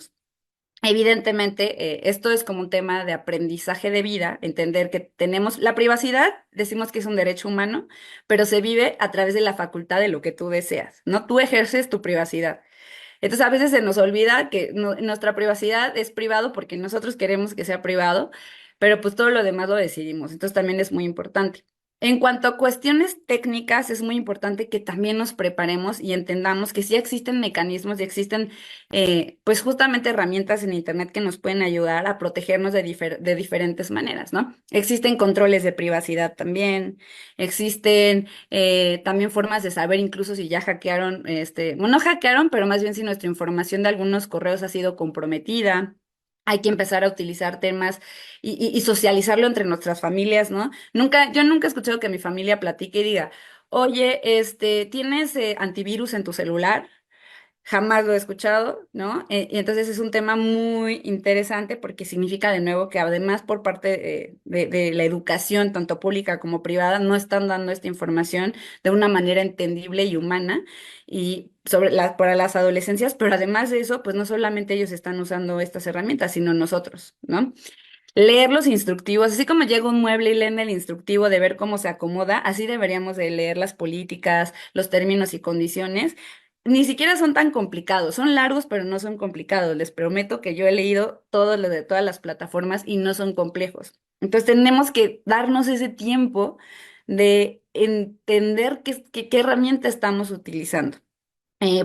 Evidentemente, esto es como un tema de aprendizaje de vida, entender que tenemos la privacidad, decimos que es un derecho humano, pero se vive a través de la facultad de lo que tú deseas, ¿no? Tú ejerces tu privacidad. Entonces, a veces se nos olvida que nuestra privacidad es privado porque nosotros queremos que sea privado, pero pues todo lo demás lo decidimos. Entonces, también es muy importante. En cuanto a cuestiones técnicas, es muy importante que también nos preparemos y entendamos que sí existen mecanismos y existen, pues justamente herramientas en Internet que nos pueden ayudar a protegernos de diferentes maneras, ¿no? Existen controles de privacidad también, existen también formas de saber incluso si ya hackearon, bueno, no hackearon, pero más bien si nuestra información de algunos correos ha sido comprometida. Hay que empezar a utilizar temas y socializarlo entre nuestras familias, ¿no? Yo nunca he escuchado que mi familia platique y diga, oye, ¿tienes antivirus en tu celular? Jamás lo he escuchado, ¿no? Y entonces es un tema muy interesante porque significa de nuevo que además por parte de la educación, tanto pública como privada, no están dando esta información de una manera entendible y humana y para las adolescencias, pero además de eso, pues no solamente ellos están usando estas herramientas, sino nosotros, ¿no? Leer los instructivos, así como llega un mueble y leen el instructivo de ver cómo se acomoda, así deberíamos de leer las políticas, los términos y condiciones. Ni siquiera son tan complicados, son largos, pero no son complicados. Les prometo que yo he leído todo lo de todas las plataformas y no son complejos. Entonces tenemos que darnos ese tiempo de entender qué herramienta estamos utilizando.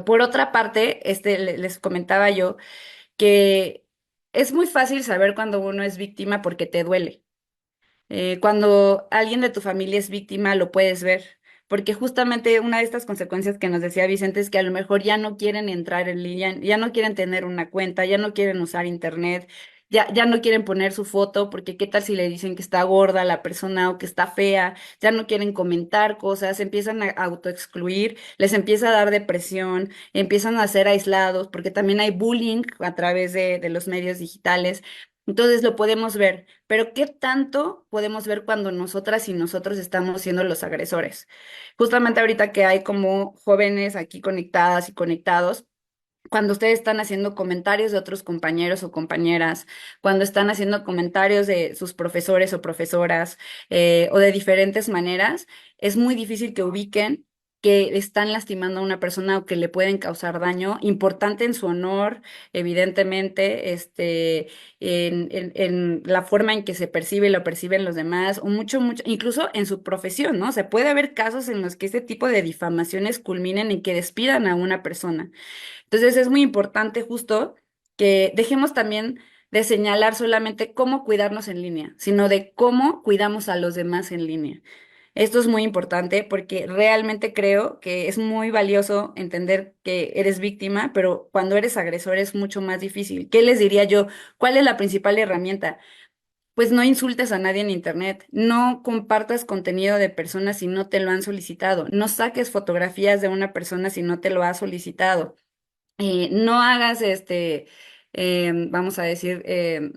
Por otra parte, les comentaba yo que es muy fácil saber cuando uno es víctima porque te duele. Cuando alguien de tu familia es víctima, lo puedes ver, porque justamente una de estas consecuencias que nos decía Vicente es que a lo mejor ya no quieren entrar en línea, ya no quieren tener una cuenta, ya no quieren usar internet, ya no quieren poner su foto, porque qué tal si le dicen que está gorda la persona o que está fea, ya no quieren comentar cosas, empiezan a autoexcluir, les empieza a dar depresión, empiezan a ser aislados, porque también hay bullying a través de los medios digitales. Entonces lo podemos ver, pero ¿qué tanto podemos ver cuando nosotras y nosotros estamos siendo los agresores? Justamente ahorita que hay como jóvenes aquí conectadas y conectados, cuando ustedes están haciendo comentarios de otros compañeros o compañeras, cuando están haciendo comentarios de sus profesores o profesoras, o de diferentes maneras, es muy difícil que ubiquen que están lastimando a una persona o que le pueden causar daño importante en su honor, evidentemente, en la forma en que se percibe y lo perciben los demás, o mucho, incluso en su profesión, ¿no? Se puede haber casos en los que este tipo de difamaciones culminen en que despidan a una persona. Entonces es muy importante justo que dejemos también de señalar solamente cómo cuidarnos en línea, sino de cómo cuidamos a los demás en línea. Esto es muy importante porque realmente creo que es muy valioso entender que eres víctima, pero cuando eres agresor es mucho más difícil. ¿Qué les diría yo? ¿Cuál es la principal herramienta? pues no insultes a nadie en internet, no compartas contenido de personas si no te lo han solicitado, no saques fotografías de una persona si no te lo ha solicitado. No hagas vamos a decir,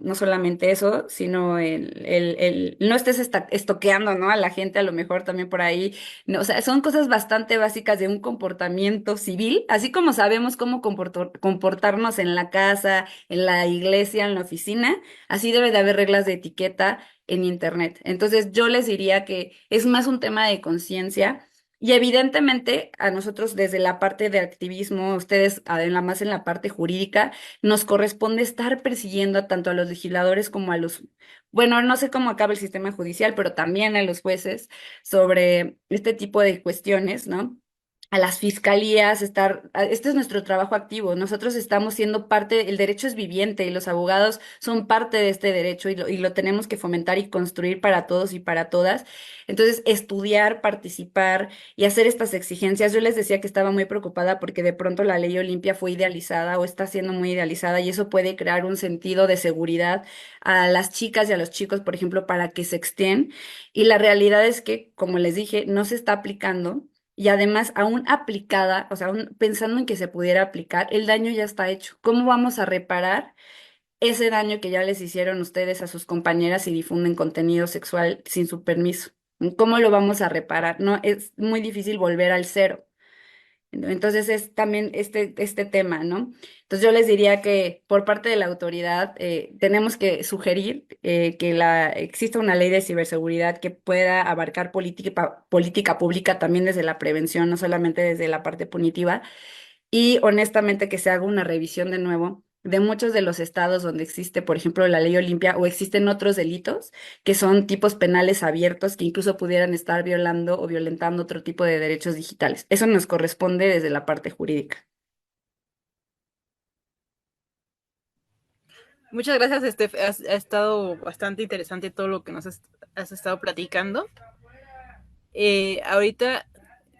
no solamente eso, sino no estés estoqueando, ¿no? A la gente a lo mejor también por ahí. No, o sea, son cosas bastante básicas de un comportamiento civil, así como sabemos cómo comportarnos en la casa, en la iglesia, en la oficina, así debe de haber reglas de etiqueta en internet. Entonces, yo les diría que es más un tema de conciencia y evidentemente a nosotros desde la parte de activismo, ustedes además más en la parte jurídica, nos corresponde estar persiguiendo tanto a los legisladores como a los, bueno, no sé cómo acaba el sistema judicial, pero también a los jueces sobre este tipo de cuestiones, ¿no? A las fiscalías, este es nuestro trabajo activo. Nosotros estamos siendo parte, el derecho es viviente y los abogados son parte de este derecho y lo tenemos que fomentar y construir para todos y para todas. Entonces, estudiar, participar y hacer estas exigencias. Yo les decía que estaba muy preocupada porque de pronto la ley Olimpia fue idealizada o está siendo muy idealizada y eso puede crear un sentido de seguridad a las chicas y a los chicos, por ejemplo, para que se exten. Y la realidad es que, como les dije, no se está aplicando. Y además, aún aplicada, o sea, aún pensando en que se pudiera aplicar, el daño ya está hecho. ¿Cómo vamos a reparar ese daño que ya les hicieron ustedes a sus compañeras si difunden contenido sexual sin su permiso? ¿Cómo lo vamos a reparar? No, es muy difícil volver al cero. Entonces es también este tema, ¿no? Entonces yo les diría que por parte de la autoridad tenemos que sugerir que exista una ley de ciberseguridad que pueda abarcar política pública también desde la prevención, no solamente desde la parte punitiva, y honestamente que se haga una revisión de nuevo de muchos de los estados donde existe, por ejemplo, la ley Olimpia o existen otros delitos que son tipos penales abiertos que incluso pudieran estar violando o violentando otro tipo de derechos digitales. Eso nos corresponde desde la parte jurídica. Muchas gracias, Steph. Ha estado bastante interesante todo lo que nos has estado platicando. Ahorita,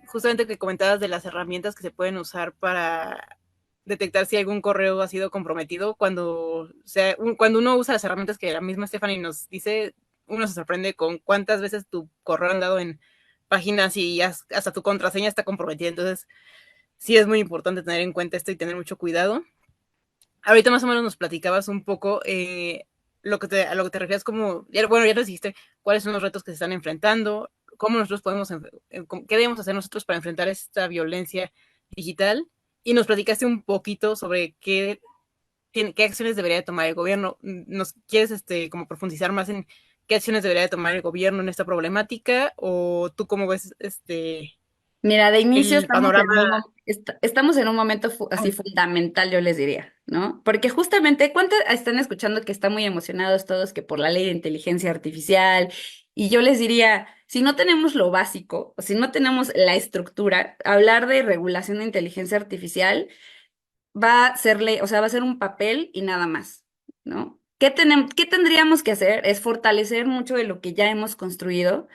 justamente que comentabas de las herramientas que se pueden usar para detectar si algún correo ha sido comprometido, cuando uno usa las herramientas que la misma Stephanie nos dice, uno se sorprende con cuántas veces tu correo ha andado en páginas y hasta tu contraseña está comprometida. Entonces, sí es muy importante tener en cuenta esto y tener mucho cuidado. Ahorita más o menos nos platicabas un poco a lo que te refieres como, bueno, ya nos dijiste cuáles son los retos que se están enfrentando, cómo nosotros qué debemos hacer nosotros para enfrentar esta violencia digital, y nos platicaste un poquito sobre qué acciones debería tomar el gobierno. ¿Nos quieres como profundizar más en qué acciones debería tomar el gobierno en esta problemática, o tú cómo ves Mira, de inicio el panorama? estamos en un momento así fundamental, yo les diría, ¿no? Porque justamente, ¿cuántos están escuchando que están muy emocionados todos que por la ley de inteligencia artificial? Y yo les diría, si no tenemos lo básico, o si no tenemos la estructura, hablar de regulación de inteligencia artificial va a ser ley, o sea, va a ser un papel y nada más, ¿no? ¿Qué tendríamos que hacer? Es fortalecer mucho de lo que ya hemos construido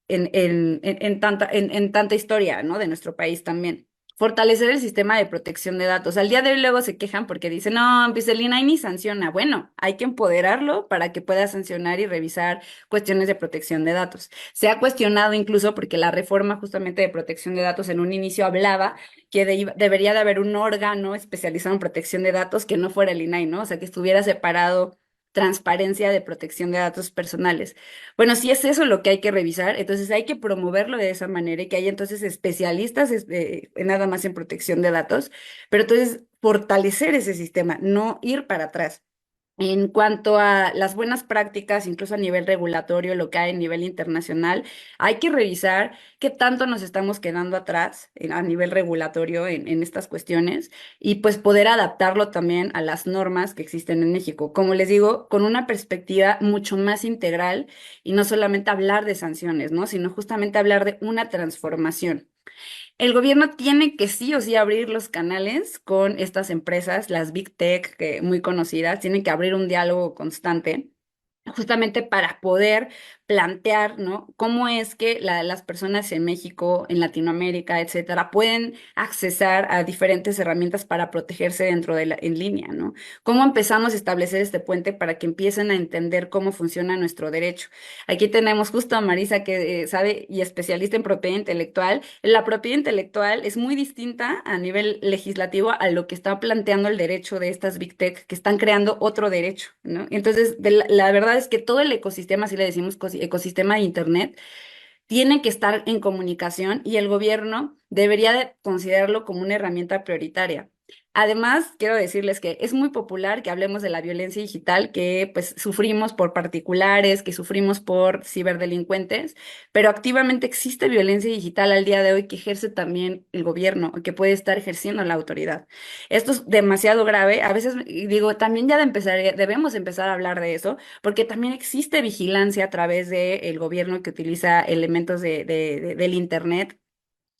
en tanta historia, ¿no? De nuestro país también. Fortalecer el sistema de protección de datos. Al día de hoy luego se quejan porque dicen, no, pues el INAI ni sanciona. Bueno, hay que empoderarlo para que pueda sancionar y revisar cuestiones de protección de datos. Se ha cuestionado incluso porque la reforma justamente de protección de datos en un inicio hablaba que debería de haber un órgano especializado en protección de datos que no fuera el INAI, ¿no? O sea, que estuviera separado transparencia de protección de datos personales. Bueno, si es eso lo que hay que revisar, entonces hay que promoverlo de esa manera y que haya entonces especialistas nada más en protección de datos, pero entonces fortalecer ese sistema, no ir para atrás. En cuanto a las buenas prácticas, incluso a nivel regulatorio, lo que hay a nivel internacional, hay que revisar qué tanto nos estamos quedando atrás a nivel regulatorio en estas cuestiones y pues poder adaptarlo también a las normas que existen en México. Como les digo, con una perspectiva mucho más integral y no solamente hablar de sanciones, ¿no? Sino justamente hablar de una transformación. El gobierno tiene que sí o sí abrir los canales con estas empresas, las Big Tech, muy conocidas, tienen que abrir un diálogo constante justamente para poder plantear, ¿no? Cómo es que las personas en México, en Latinoamérica, etcétera, pueden accesar a diferentes herramientas para protegerse dentro de en línea, ¿no? ¿Cómo empezamos a establecer este puente para que empiecen a entender cómo funciona nuestro derecho? Aquí tenemos justo a Marisa que sabe y especialista en propiedad intelectual. La propiedad intelectual es muy distinta a nivel legislativo a lo que está planteando el derecho de estas Big Tech que están creando otro derecho, ¿no? Entonces, la verdad es que todo el ecosistema, así le decimos ecosistema de Internet, tiene que estar en comunicación y el gobierno debería de considerarlo como una herramienta prioritaria. Además, quiero decirles que es muy popular que hablemos de la violencia digital que pues sufrimos por particulares, que sufrimos por ciberdelincuentes, pero activamente existe violencia digital al día de hoy que ejerce también el gobierno, que puede estar ejerciendo la autoridad. Esto es demasiado grave. A veces digo, también ya debemos empezar a hablar de eso, porque también existe vigilancia a través del gobierno que utiliza elementos del Internet.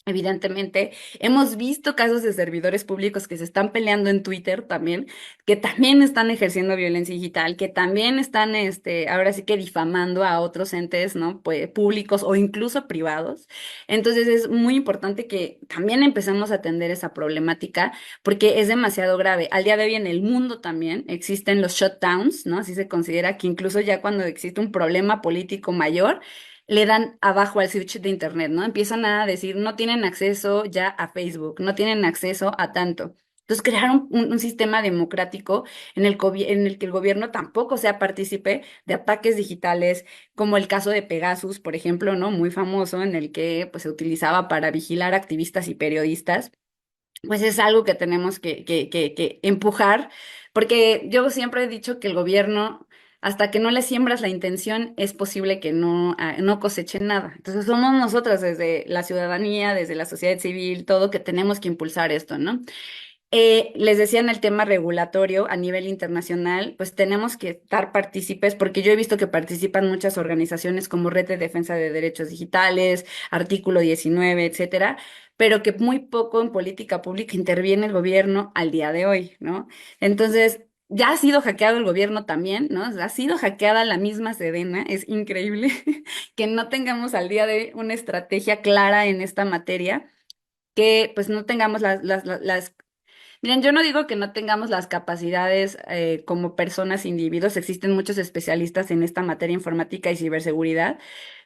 Evidentemente, hemos visto casos de servidores públicos que se están peleando en Twitter también, que también están ejerciendo violencia digital, que también están, ahora sí que difamando a otros entes, ¿no? Pues públicos o incluso privados. Entonces es muy importante que también empecemos a atender esa problemática porque es demasiado grave. Al día de hoy en el mundo también existen los shutdowns, ¿no? Así se considera que incluso ya cuando existe un problema político mayor, le dan abajo al switch de internet, ¿no? Empiezan a decir, no tienen acceso ya a Facebook, no tienen acceso a tanto. Entonces, crearon un sistema democrático en el que el gobierno tampoco sea partícipe de ataques digitales, como el caso de Pegasus, por ejemplo, ¿no? Muy famoso, en el que pues, se utilizaba para vigilar activistas y periodistas. Pues es algo que tenemos que empujar, porque yo siempre he dicho que el gobierno, hasta que no le siembras la intención, es posible que no coseche nada. Entonces somos nosotros desde la ciudadanía, desde la sociedad civil, todo que tenemos que impulsar esto, ¿no? Les decía en el tema regulatorio a nivel internacional, pues tenemos que estar partícipes, porque yo he visto que participan muchas organizaciones como Red de Defensa de Derechos Digitales, Artículo 19, etcétera, pero que muy poco en política pública interviene el gobierno al día de hoy, ¿no? Entonces, ya ha sido hackeado el gobierno también, ¿no? Ha sido hackeada la misma Sedena, es increíble que no tengamos al día de hoy una estrategia clara en esta materia, que pues no tengamos las miren, yo no digo que no tengamos las capacidades como personas, individuos, existen muchos especialistas en esta materia informática y ciberseguridad,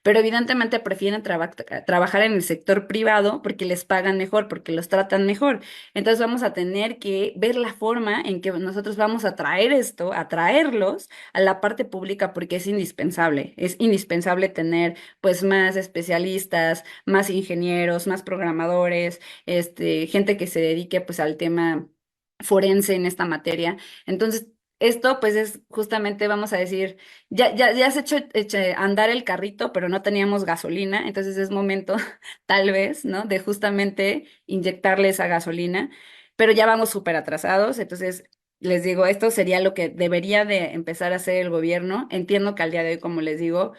pero evidentemente prefieren trabajar en el sector privado porque les pagan mejor, porque los tratan mejor. Entonces vamos a tener que ver la forma en que nosotros vamos a traer esto, a traerlos a la parte pública porque es indispensable tener pues más especialistas, más ingenieros, más programadores, gente que se dedique pues al tema forense en esta materia. Entonces, esto pues es justamente, vamos a decir, ya se hecho andar el carrito, pero no teníamos gasolina, entonces es momento, tal vez, ¿no? De justamente inyectarle esa gasolina, pero ya vamos súper atrasados, entonces les digo, esto sería lo que debería de empezar a hacer el gobierno. Entiendo que al día de hoy, como les digo,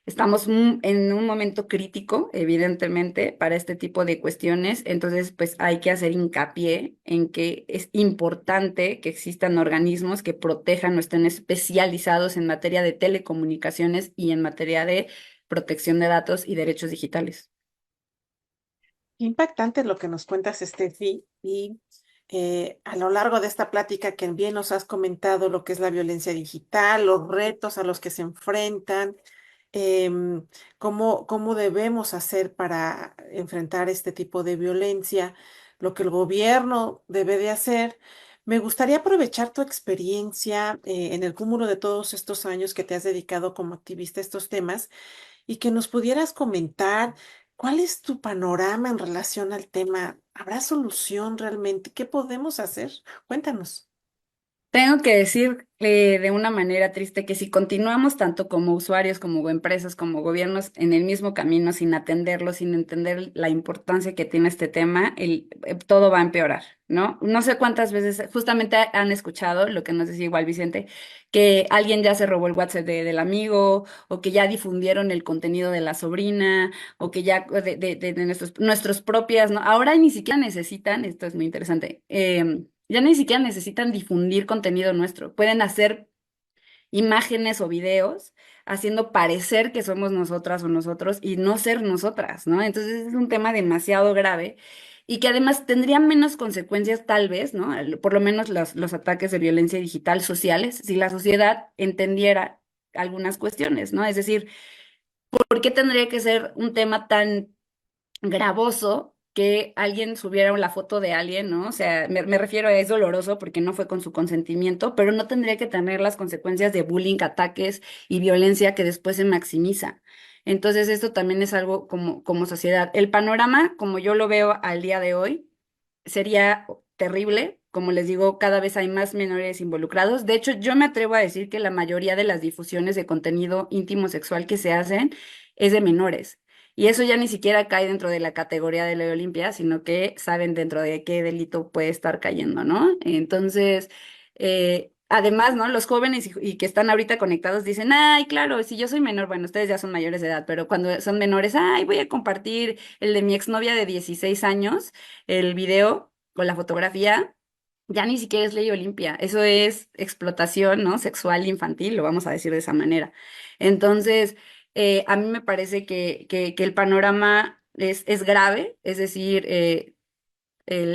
estamos en un momento crítico, evidentemente, para este tipo de cuestiones, entonces pues hay que hacer hincapié en que es importante que existan organismos que protejan o estén especializados en materia de telecomunicaciones y en materia de protección de datos y derechos digitales. Qué impactante lo que nos cuentas, Steffi, y a lo largo de esta plática que bien nos has comentado lo que es la violencia digital, los retos a los que se enfrentan, cómo debemos hacer para enfrentar este tipo de violencia, lo que el gobierno debe de hacer. Me gustaría aprovechar tu experiencia en el cúmulo de todos estos años que te has dedicado como activista a estos temas y que nos pudieras comentar cuál es tu panorama en relación al tema. ¿Habrá solución realmente? ¿Qué podemos hacer? Cuéntanos. Tengo que decir de una manera triste que si continuamos tanto como usuarios, como empresas, como gobiernos en el mismo camino, sin atenderlo, sin entender la importancia que tiene este tema, todo va a empeorar, ¿no? No sé cuántas veces justamente han escuchado lo que nos decía igual Vicente, que alguien ya se robó el WhatsApp del amigo, o que ya difundieron el contenido de la sobrina, o que ya de nuestros propias, ¿no? Ahora ni siquiera necesitan, esto es muy interesante, ya ni siquiera necesitan difundir contenido nuestro. Pueden hacer imágenes o videos haciendo parecer que somos nosotras o nosotros y no ser nosotras, ¿no? Entonces es un tema demasiado grave y que además tendría menos consecuencias tal vez, ¿no? Por lo menos los ataques de violencia digital sociales, si la sociedad entendiera algunas cuestiones, ¿no? Es decir, ¿por qué tendría que ser un tema tan gravoso que alguien subiera la foto de alguien, ¿no? O sea, me refiero a es doloroso porque no fue con su consentimiento, pero no tendría que tener las consecuencias de bullying, ataques y violencia que después se maximiza. Entonces, esto también es algo como sociedad. El panorama, como yo lo veo al día de hoy, sería terrible. Como les digo, cada vez hay más menores involucrados. De hecho, yo me atrevo a decir que la mayoría de las difusiones de contenido íntimo sexual que se hacen es de menores. Y eso ya ni siquiera cae dentro de la categoría de ley Olimpia, sino que saben dentro de qué delito puede estar cayendo, ¿no? Entonces, además, ¿no? Los jóvenes y que están ahorita conectados dicen, ay, claro, si yo soy menor, bueno, ustedes ya son mayores de edad, pero cuando son menores, ay, voy a compartir el de mi exnovia de 16 años, el video con la fotografía. Ya ni siquiera es ley Olimpia, eso es explotación, ¿no? Sexual infantil, lo vamos a decir de esa manera. Entonces, a mí me parece que el panorama es grave, es decir,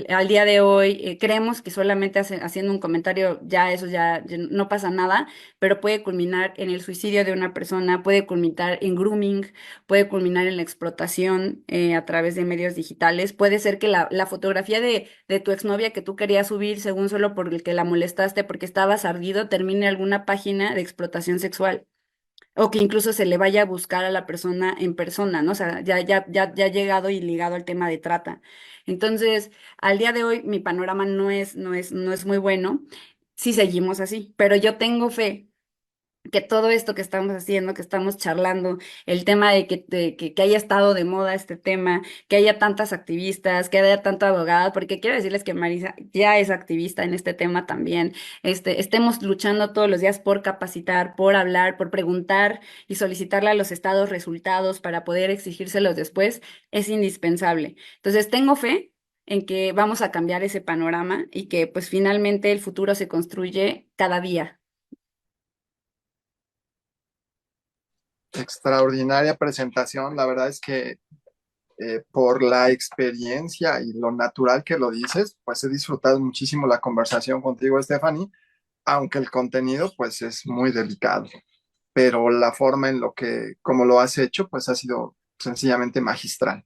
al día de hoy creemos que solamente haciendo un comentario ya eso ya no pasa nada, pero puede culminar en el suicidio de una persona, puede culminar en grooming, puede culminar en la explotación a través de medios digitales. Puede ser que la fotografía de tu exnovia que tú querías subir según solo por el que la molestaste porque estabas ardido termine en alguna página de explotación sexual. O que incluso se le vaya a buscar a la persona en persona, ¿no? O sea, ya ha llegado y ligado al tema de trata. Entonces, al día de hoy, mi panorama no es muy bueno si seguimos así, pero yo tengo fe que todo esto que estamos haciendo, que estamos charlando, el tema de que haya estado de moda este tema, que haya tantas activistas, que haya tanta abogada, porque quiero decirles que Marisa ya es activista en este tema también, estemos luchando todos los días por capacitar, por hablar, por preguntar y solicitarle a los estados resultados para poder exigírselos después, es indispensable. Entonces, tengo fe en que vamos a cambiar ese panorama y que pues finalmente el futuro se construye cada día. Extraordinaria presentación. La verdad es que por la experiencia y lo natural que lo dices, pues he disfrutado muchísimo la conversación contigo, Stephanie, aunque el contenido pues es muy delicado, pero la forma en lo que, como lo has hecho, pues ha sido sencillamente magistral,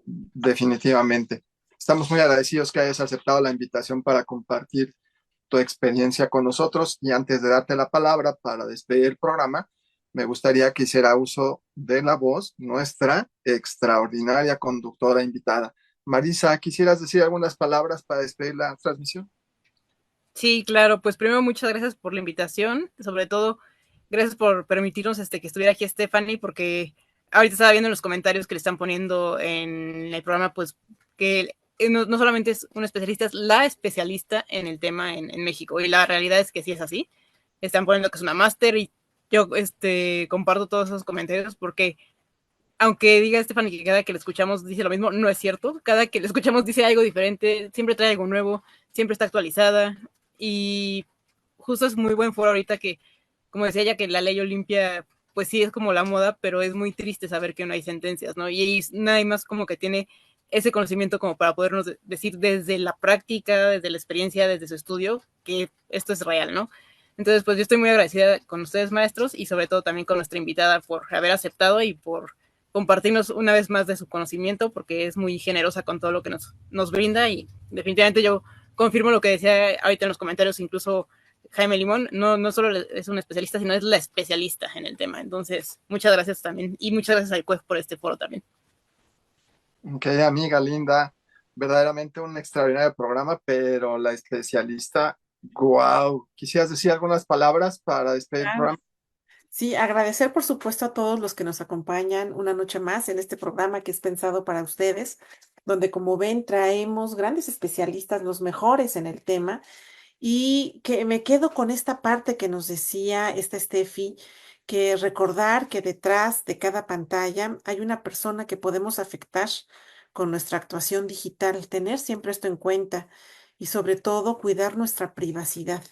definitivamente. Estamos muy agradecidos que hayas aceptado la invitación para compartir tu experiencia con nosotros y antes de darte la palabra para despedir el programa, me gustaría que hiciera uso de la voz nuestra extraordinaria conductora invitada. Marisa, ¿quisieras decir algunas palabras para despedir la transmisión? Sí, claro, pues primero muchas gracias por la invitación, sobre todo gracias por permitirnos que estuviera aquí Stephanie, porque ahorita estaba viendo en los comentarios que le están poniendo en el programa, pues que no solamente es un especialista, es la especialista en el tema en México, y la realidad es que sí es así. Están poniendo que es una máster y yo comparto todos esos comentarios porque aunque diga Stephanie que cada que le escuchamos dice lo mismo, no es cierto. Cada que le escuchamos dice algo diferente, siempre trae algo nuevo, siempre está actualizada. Y justo es muy buen foro ahorita que, como decía ella, que la ley Olimpia, pues sí es como la moda, pero es muy triste saber que no hay sentencias, ¿no? Y nadie más como que tiene ese conocimiento como para podernos decir desde la práctica, desde la experiencia, desde su estudio, que esto es real, ¿no? Entonces, pues yo estoy muy agradecida con ustedes, maestros, y sobre todo también con nuestra invitada por haber aceptado y por compartirnos una vez más de su conocimiento, porque es muy generosa con todo lo que nos brinda, y definitivamente yo confirmo lo que decía ahorita en los comentarios, incluso Jaime Limón, no solo es un especialista, sino es la especialista en el tema. Entonces, muchas gracias también, y muchas gracias al CUEF por este foro también. Ok, amiga linda, verdaderamente un extraordinario programa, pero la especialista, wow. ¿Quisieras decir algunas palabras para despedir el Claro. programa? Sí, agradecer por supuesto a todos los que nos acompañan una noche más en este programa que es pensado para ustedes, donde como ven traemos grandes especialistas, los mejores en el tema, y que me quedo con esta parte que nos decía esta Steffi, que recordar que detrás de cada pantalla hay una persona que podemos afectar con nuestra actuación digital, tener siempre esto en cuenta y sobre todo cuidar nuestra privacidad,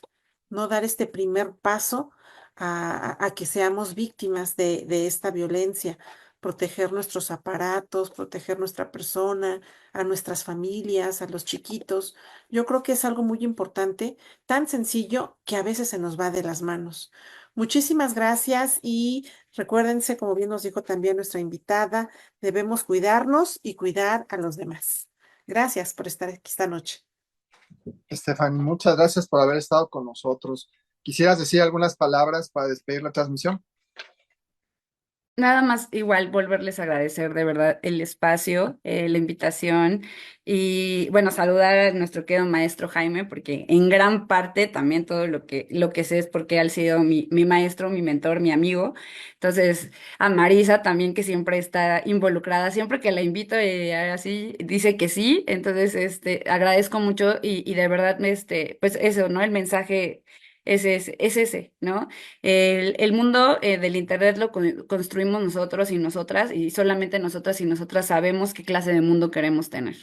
no dar este primer paso a que seamos víctimas de esta violencia, proteger nuestros aparatos, proteger nuestra persona, a nuestras familias, a los chiquitos. Yo creo que es algo muy importante, tan sencillo que a veces se nos va de las manos. Muchísimas gracias y recuérdense, como bien nos dijo también nuestra invitada, debemos cuidarnos y cuidar a los demás. Gracias por estar aquí esta noche. Stephanie, muchas gracias por haber estado con nosotros. ¿Quisieras decir algunas palabras para despedir la transmisión? Nada más, igual volverles a agradecer de verdad el espacio, la invitación y bueno, saludar a nuestro querido maestro Jaime, porque en gran parte también todo lo que sé es porque él ha sido mi maestro, mi mentor, mi amigo. Entonces, a Marisa también, que siempre está involucrada, siempre que la invito así, dice que sí. Entonces, agradezco mucho y de verdad, pues eso, ¿no? El mensaje es ese, ¿no? El mundo del Internet lo construimos nosotros y nosotras, y solamente nosotras y nosotras sabemos qué clase de mundo queremos tener.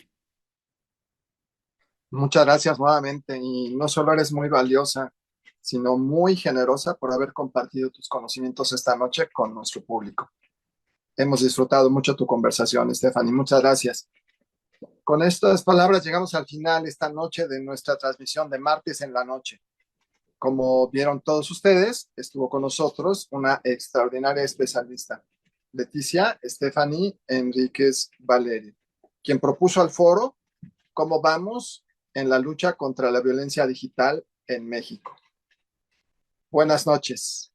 Muchas gracias nuevamente y no solo eres muy valiosa, sino muy generosa por haber compartido tus conocimientos esta noche con nuestro público. Hemos disfrutado mucho tu conversación, Stephanie. Muchas gracias. Con estas palabras llegamos al final esta noche de nuestra transmisión de martes en la noche. Como vieron todos ustedes, estuvo con nosotros una extraordinaria especialista, Leticia Stephanie Enríquez Valerio, quien propuso al foro cómo vamos en la lucha contra la violencia digital en México. Buenas noches.